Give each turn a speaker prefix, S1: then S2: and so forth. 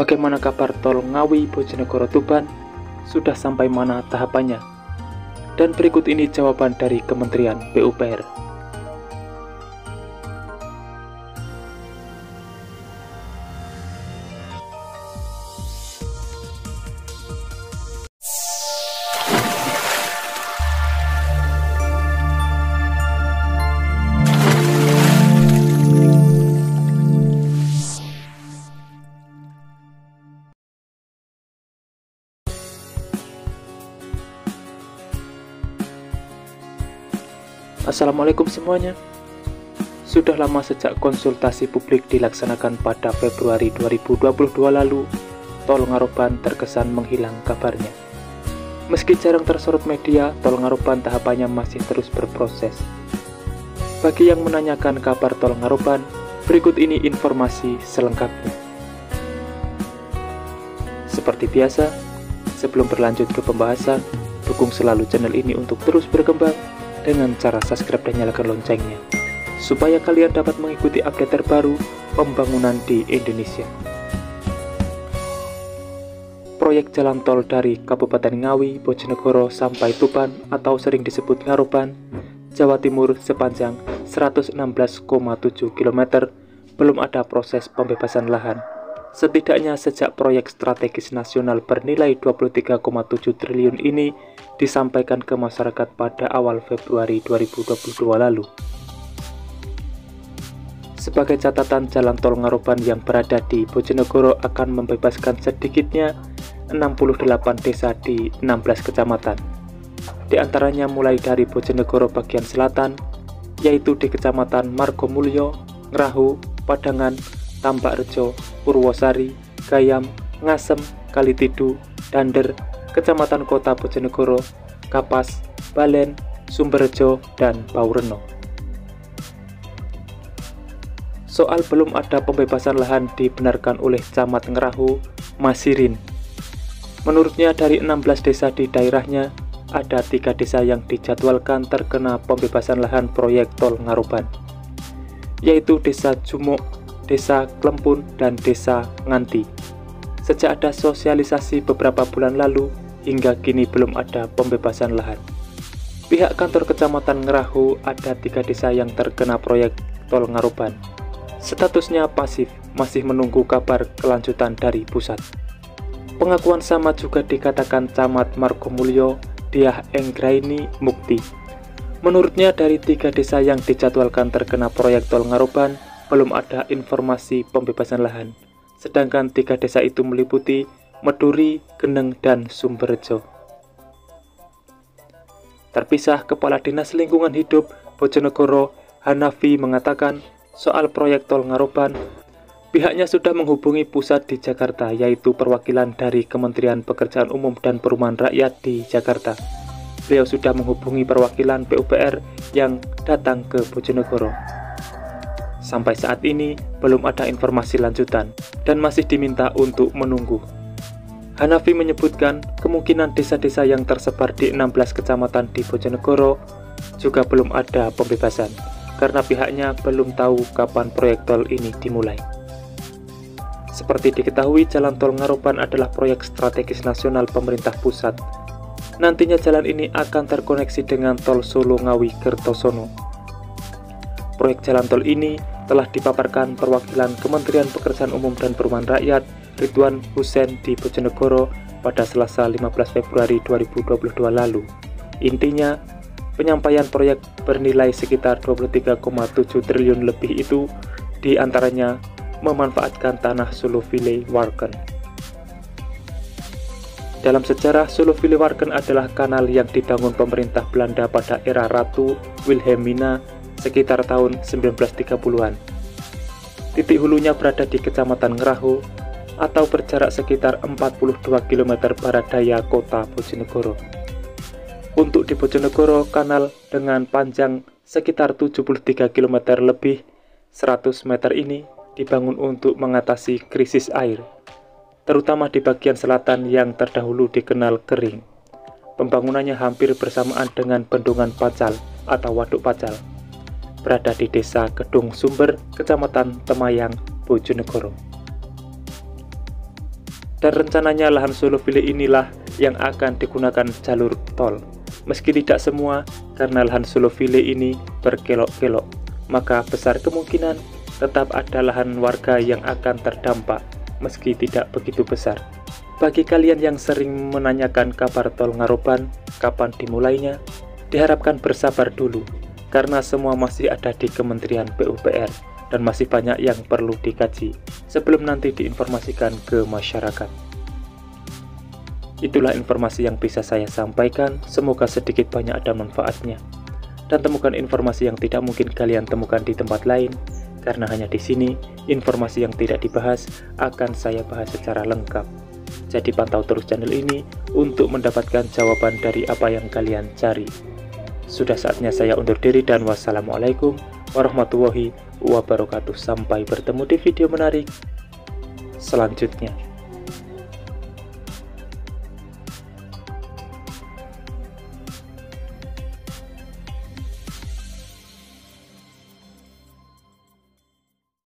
S1: Bagaimana kabar tol Ngawi Bojonegoro Tuban? Sudah sampai mana tahapannya? Dan berikut ini jawaban dari Kementerian PUPR. Assalamualaikum semuanya. Sudah lama sejak konsultasi publik dilaksanakan pada Februari 2022 lalu, tol Ngaroban terkesan menghilang kabarnya. Meski jarang tersorot media, tol Ngaroban tahapannya masih terus berproses. Bagi yang menanyakan kabar tol Ngaroban, berikut ini informasi selengkapnya. Seperti biasa, sebelum berlanjut ke pembahasan, dukung selalu channel ini untuk terus berkembang dengan cara subscribe dan nyalakan loncengnya, supaya kalian dapat mengikuti update terbaru pembangunan di Indonesia. Proyek jalan tol dari Kabupaten Ngawi, Bojonegoro sampai Tuban atau sering disebut Ngaroban, Jawa Timur sepanjang 116,7 km belum ada proses pembebasan lahan. Setidaknya sejak proyek strategis nasional bernilai 23,7 triliun ini disampaikan ke masyarakat pada awal Februari 2022 lalu. Sebagai catatan, jalan tol Ngaroban yang berada di Bojonegoro akan membebaskan sedikitnya 68 desa di 16 kecamatan. Di antaranya mulai dari Bojonegoro bagian selatan, yaitu di Kecamatan Margomulyo, Ngerahu, Padangan, Tambakrejo, Purwosari, Gayam, Ngasem, Kalitidu, Dander, Kecamatan Kota Bojonegoro, Kapas, Balen, Sumberjo, dan Baureno. Soal belum ada pembebasan lahan dibenarkan oleh Camat Ngerahu, Masirin. Menurutnya dari 16 desa di daerahnya, ada 3 desa yang dijadwalkan terkena pembebasan lahan proyek tol Ngaroban, yaitu Desa Jumuk, Desa Klempun, dan Desa Nganti. Sejak ada sosialisasi beberapa bulan lalu, hingga kini belum ada pembebasan lahan. Pihak kantor Kecamatan Ngerahu ada 3 desa yang terkena proyek tol Ngaroban. Statusnya pasif, masih menunggu kabar kelanjutan dari pusat. Pengakuan sama juga dikatakan Camat Margomulyo, Diah Enggraini Mukti. Menurutnya dari 3 desa yang dijadwalkan terkena proyek tol Ngaroban, belum ada informasi pembebasan lahan, sedangkan 3 desa itu meliputi Meduri, Geneng, dan Sumberjo. Terpisah, Kepala Dinas Lingkungan Hidup Bojonegoro, Hanafi, mengatakan soal proyek tol Ngaroban, pihaknya sudah menghubungi pusat di Jakarta, yaitu perwakilan dari Kementerian Pekerjaan Umum dan Perumahan Rakyat di Jakarta. Beliau sudah menghubungi perwakilan PUPR yang datang ke Bojonegoro. Sampai saat ini belum ada informasi lanjutan dan masih diminta untuk menunggu. Hanafi menyebutkan kemungkinan desa-desa yang tersebar di 16 kecamatan di Bojonegoro juga belum ada pembebasan karena pihaknya belum tahu kapan proyek tol ini dimulai. Seperti diketahui, jalan tol Ngaroban adalah proyek strategis nasional pemerintah pusat. Nantinya jalan ini akan terkoneksi dengan tol Solo Ngawi Kertosono. Proyek jalan tol ini telah dipaparkan perwakilan Kementerian Pekerjaan Umum dan Perumahan Rakyat Ridwan Hussein di Bojonegoro pada Selasa 15 Februari 2022 lalu. Intinya, penyampaian proyek bernilai sekitar 23,7 triliun lebih itu diantaranya memanfaatkan tanah Solowille-Warken. Dalam sejarah, Solowille-Warken adalah kanal yang dibangun pemerintah Belanda pada era Ratu Wilhelmina sekitar tahun 1930-an. Titik hulunya berada di Kecamatan Ngerahu atau berjarak sekitar 42 km barat daya kota Bojonegoro. Untuk di Bojonegoro, kanal dengan panjang sekitar 73 km lebih 100 meter ini dibangun untuk mengatasi krisis air, terutama di bagian selatan yang terdahulu dikenal kering. Pembangunannya hampir bersamaan dengan Bendungan Pacal atau Waduk Pacal, berada di Desa Gedung Sumber, Kecamatan Temayang, Bojonegoro. Dan rencananya lahan Solofile inilah yang akan digunakan jalur tol. Meski tidak semua, karena lahan Solofile ini berkelok-kelok, maka besar kemungkinan tetap ada lahan warga yang akan terdampak, meski tidak begitu besar. Bagi kalian yang sering menanyakan kabar tol Ngaroban, kapan dimulainya, diharapkan bersabar dulu, karena semua masih ada di Kementerian PUPR dan masih banyak yang perlu dikaji sebelum nanti diinformasikan ke masyarakat. Itulah informasi yang bisa saya sampaikan, semoga sedikit banyak ada manfaatnya. Dan temukan informasi yang tidak mungkin kalian temukan di tempat lain, karena hanya di sini informasi yang tidak dibahas akan saya bahas secara lengkap. Jadi pantau terus channel ini untuk mendapatkan jawaban dari apa yang kalian cari. Sudah saatnya saya undur diri dan wassalamualaikum warahmatullahi wabarakatuh. Sampai bertemu di video menarik selanjutnya.